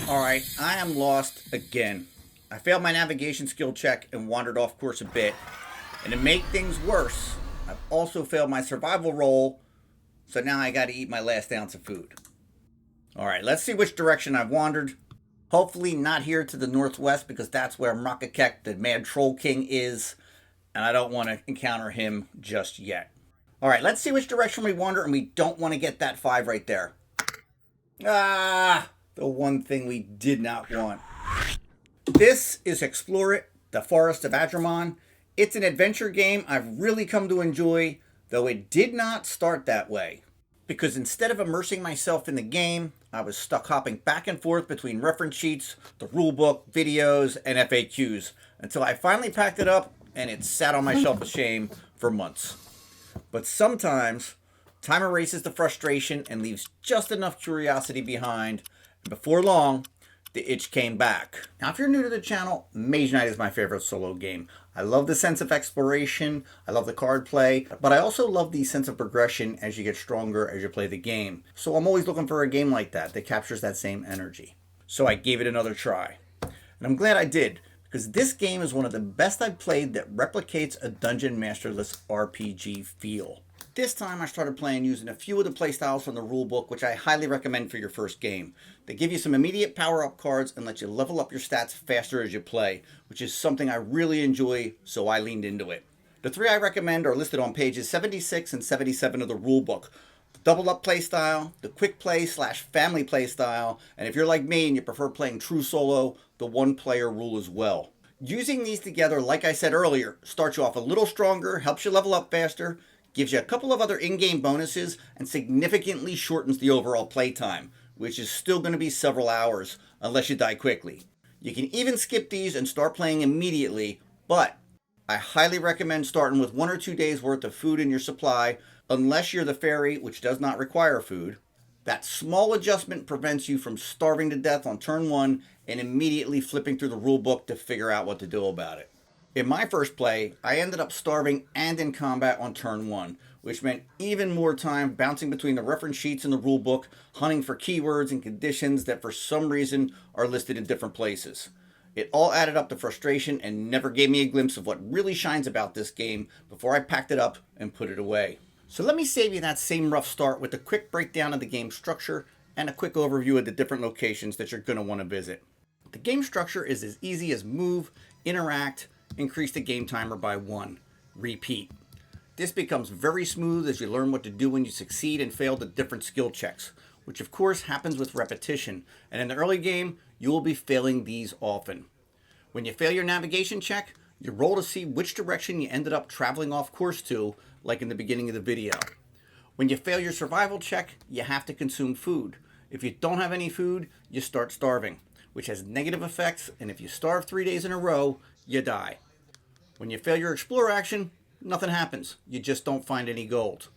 Alright, I am lost again. I failed my navigation skill check and wandered off course a bit. And to make things worse, I've also failed my survival roll, so now I gotta eat my last ounce of food. Alright, let's see which direction I've wandered. Hopefully not here to the northwest, because that's where Makakek, the Mad Troll King, is, and I don't want to encounter him just yet. Alright, let's see which direction we wander, and we don't want to get that 5 right there. Ah! The one thing we did not want. This is Hexplore It, the Forests of Adrimon. It's an adventure game I've really come to enjoy, though it did not start that way. Because instead of immersing myself in the game, I was stuck hopping back and forth between reference sheets, the rulebook, videos, and FAQs, until I finally packed it up and it sat on my shelf of shame for months. But sometimes, time erases the frustration and leaves just enough curiosity behind. Before long, the itch came back. Now, if you're new to the channel, Mage Knight is my favorite solo game. I love the sense of exploration, I love the card play, but I also love the sense of progression as you get stronger as you play the game. So I'm always looking for a game like that captures that same energy. So I gave it another try. And I'm glad I did, because this game is one of the best I've played that replicates a dungeon masterless RPG feel. This time I started playing using a few of the playstyles from the rulebook, which I highly recommend for your first game. They give you some immediate power-up cards and let you level up your stats faster as you play, which is something I really enjoy, so I leaned into it. The 3 I recommend are listed on pages 76 and 77 of the rulebook. The double up playstyle, the quick play / family playstyle, and if you're like me and you prefer playing true solo, the one-player rule as well. Using these together, like I said earlier, starts you off a little stronger, helps you level up faster, gives you a couple of other in-game bonuses, and significantly shortens the overall playtime, which is still going to be several hours, unless you die quickly. You can even skip these and start playing immediately, but I highly recommend starting with 1 or 2 days worth of food in your supply, unless you're the fairy, which does not require food. That small adjustment prevents you from starving to death on turn 1 and immediately flipping through the rulebook to figure out what to do about it. In my first play, I ended up starving and in combat on turn 1, which meant even more time bouncing between the reference sheets and the rulebook, hunting for keywords and conditions that for some reason are listed in different places. It all added up to frustration and never gave me a glimpse of what really shines about this game before I packed it up and put it away. So let me save you that same rough start with a quick breakdown of the game structure and a quick overview of the different locations that you're going to want to visit. The game structure is as easy as move, interact, increase the game timer by 1. Repeat. This becomes very smooth as you learn what to do when you succeed and fail the different skill checks, which of course happens with repetition, and in the early game, you will be failing these often. When you fail your navigation check, you roll to see which direction you ended up traveling off course to, like in the beginning of the video. When you fail your survival check, you have to consume food. If you don't have any food, you start starving, which has negative effects, and if you starve 3 days in a row, you die. When you fail your explore action, nothing happens. You just don't find any gold.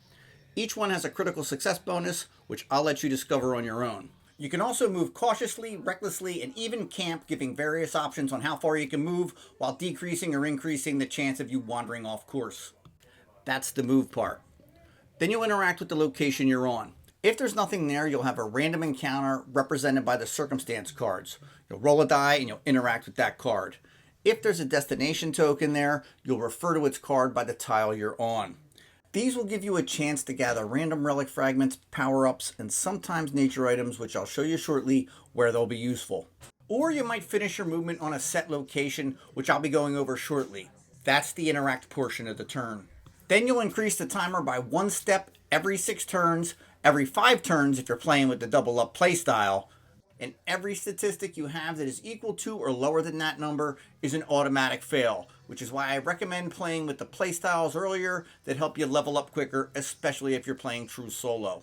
Each one has a critical success bonus, which I'll let you discover on your own. You can also move cautiously, recklessly, and even camp, giving various options on how far you can move while decreasing or increasing the chance of you wandering off course. That's the move part. Then you'll interact with the location you're on. If there's nothing there, you'll have a random encounter represented by the circumstance cards. You'll roll a die and you'll interact with that card. If there's a destination token there, you'll refer to its card by the tile you're on. These will give you a chance to gather random relic fragments, power-ups, and sometimes nature items, which I'll show you shortly where they'll be useful. Or you might finish your movement on a set location, which I'll be going over shortly. That's the interact portion of the turn. Then you'll increase the timer by 1 step every 6 turns, every 5 turns if you're playing with the double up playstyle, and every statistic you have that is equal to or lower than that number is an automatic fail, which is why I recommend playing with the playstyles earlier that help you level up quicker, especially if you're playing true solo.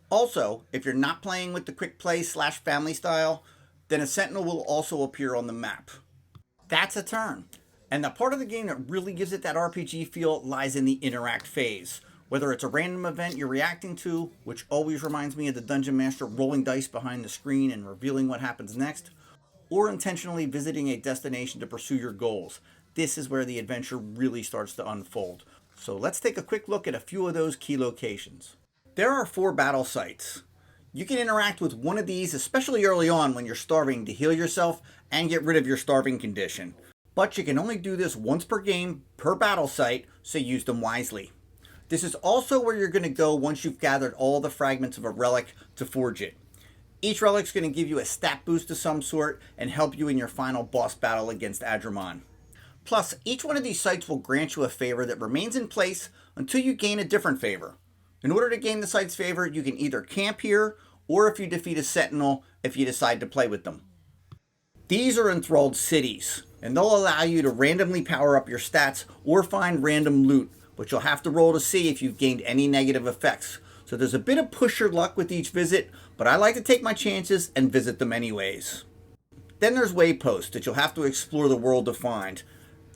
Also, if you're not playing with the quick play / family style, then a sentinel will also appear on the map. That's a turn. And the part of the game that really gives it that RPG feel lies in the interact phase. Whether it's a random event you're reacting to, which always reminds me of the Dungeon Master rolling dice behind the screen and revealing what happens next, or intentionally visiting a destination to pursue your goals. This is where the adventure really starts to unfold. So let's take a quick look at a few of those key locations. There are 4 battle sites. You can interact with one of these, especially early on when you're starving, to heal yourself and get rid of your starving condition. But you can only do this once per game, per battle site, so use them wisely. This is also where you're going to go once you've gathered all the fragments of a relic to forge it. Each relic's going to give you a stat boost of some sort and help you in your final boss battle against Adrimon. Plus, each one of these sites will grant you a favor that remains in place until you gain a different favor. In order to gain the site's favor, you can either camp here, or if you defeat a sentinel, if you decide to play with them. These are enthralled cities, and they'll allow you to randomly power up your stats or find random loot, but you'll have to roll to see if you've gained any negative effects. So there's a bit of push your luck with each visit, but I like to take my chances and visit them anyways. Then there's wayposts that you'll have to explore the world to find.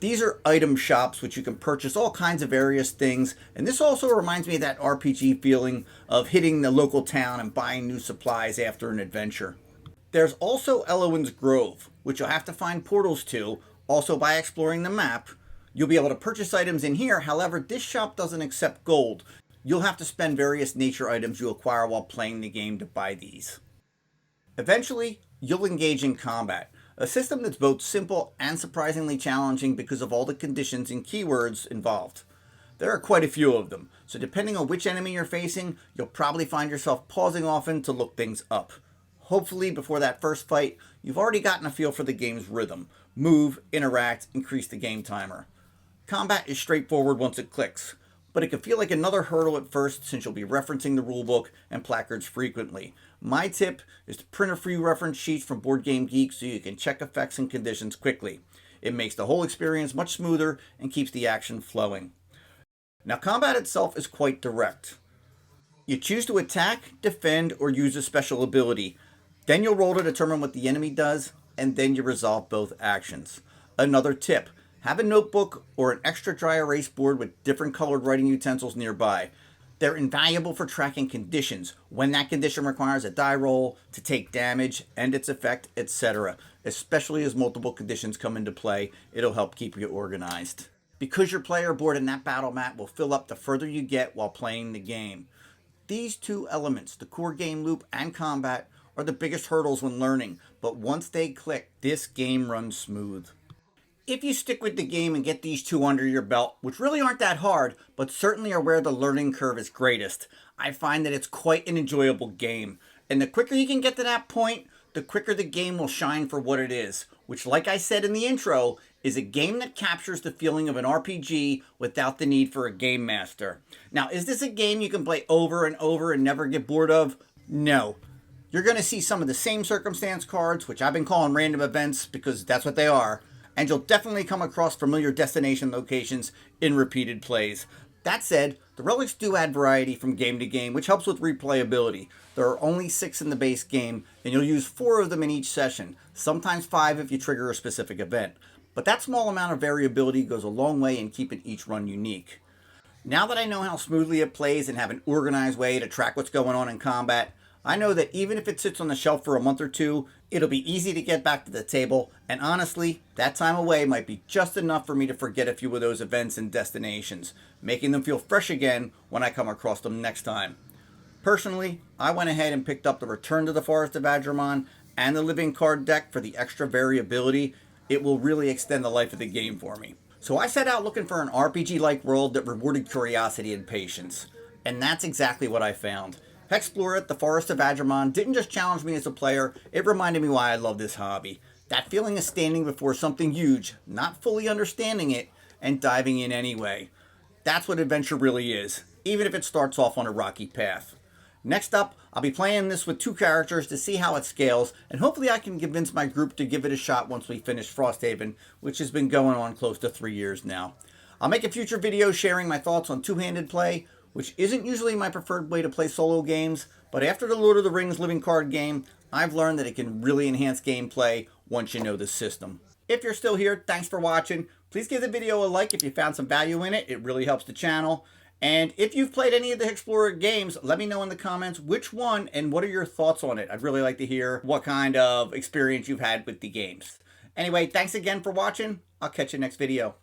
These are item shops which you can purchase all kinds of various things, and this also reminds me of that RPG feeling of hitting the local town and buying new supplies after an adventure. There's also Elowin's Grove, which you'll have to find portals to, also by exploring the map. You'll be able to purchase items in here, however, this shop doesn't accept gold. You'll have to spend various nature items you acquire while playing the game to buy these. Eventually, you'll engage in combat, a system that's both simple and surprisingly challenging because of all the conditions and keywords involved. There are quite a few of them, so depending on which enemy you're facing, you'll probably find yourself pausing often to look things up. Hopefully, before that first fight, you've already gotten a feel for the game's rhythm. Move, interact, increase the game timer. Combat is straightforward once it clicks, but it can feel like another hurdle at first since you'll be referencing the rulebook and placards frequently. My tip is to print a free reference sheet from Board Game Geek so you can check effects and conditions quickly. It makes the whole experience much smoother and keeps the action flowing. Now, combat itself is quite direct. You choose to attack, defend, or use a special ability. Then you'll roll to determine what the enemy does, and then you resolve both actions. Another tip: have a notebook or an extra dry erase board with different colored writing utensils nearby. They're invaluable for tracking conditions, when that condition requires a die roll, to take damage, and its effect, etc. Especially as multiple conditions come into play, it'll help keep you organized. Because your player board and that battle mat will fill up the further you get while playing the game. These two elements, the core game loop and combat, are the biggest hurdles when learning, but once they click, this game runs smooth. If you stick with the game and get these two under your belt, which really aren't that hard, but certainly are where the learning curve is greatest, I find that it's quite an enjoyable game. And the quicker you can get to that point, the quicker the game will shine for what it is, which, like I said in the intro, is a game that captures the feeling of an RPG without the need for a game master. Now, is this a game you can play over and over and never get bored of? No. You're going to see some of the same circumstance cards, which I've been calling random events because that's what they are, and you'll definitely come across familiar destination locations in repeated plays. That said, the relics do add variety from game to game, which helps with replayability. There are only 6 in the base game, and you'll use 4 of them in each session, sometimes 5 if you trigger a specific event. But that small amount of variability goes a long way in keeping each run unique. Now that I know how smoothly it plays and have an organized way to track what's going on in combat, I know that even if it sits on the shelf for a month or two, it'll be easy to get back to the table, and honestly, that time away might be just enough for me to forget a few of those events and destinations, making them feel fresh again when I come across them next time. Personally, I went ahead and picked up the Return to the Forests of Adrimon and the Living Card deck for the extra variability. It will really extend the life of the game for me. So I set out looking for an RPG-like world that rewarded curiosity and patience, and that's exactly what I found. Hexplore It, the Forests of Adrimon, didn't just challenge me as a player, it reminded me why I love this hobby. That feeling of standing before something huge, not fully understanding it, and diving in anyway. That's what adventure really is, even if it starts off on a rocky path. Next up, I'll be playing this with 2 characters to see how it scales, and hopefully I can convince my group to give it a shot once we finish Frosthaven, which has been going on close to 3 years now. I'll make a future video sharing my thoughts on two-handed play, which isn't usually my preferred way to play solo games, but after the Lord of the Rings living card game, I've learned that it can really enhance gameplay once you know the system. If you're still here, thanks for watching. Please give the video a like if you found some value in it. It really helps the channel. And if you've played any of the Hexplore It games, let me know in the comments which one and what are your thoughts on it. I'd really like to hear what kind of experience you've had with the games. Anyway, thanks again for watching. I'll catch you next video.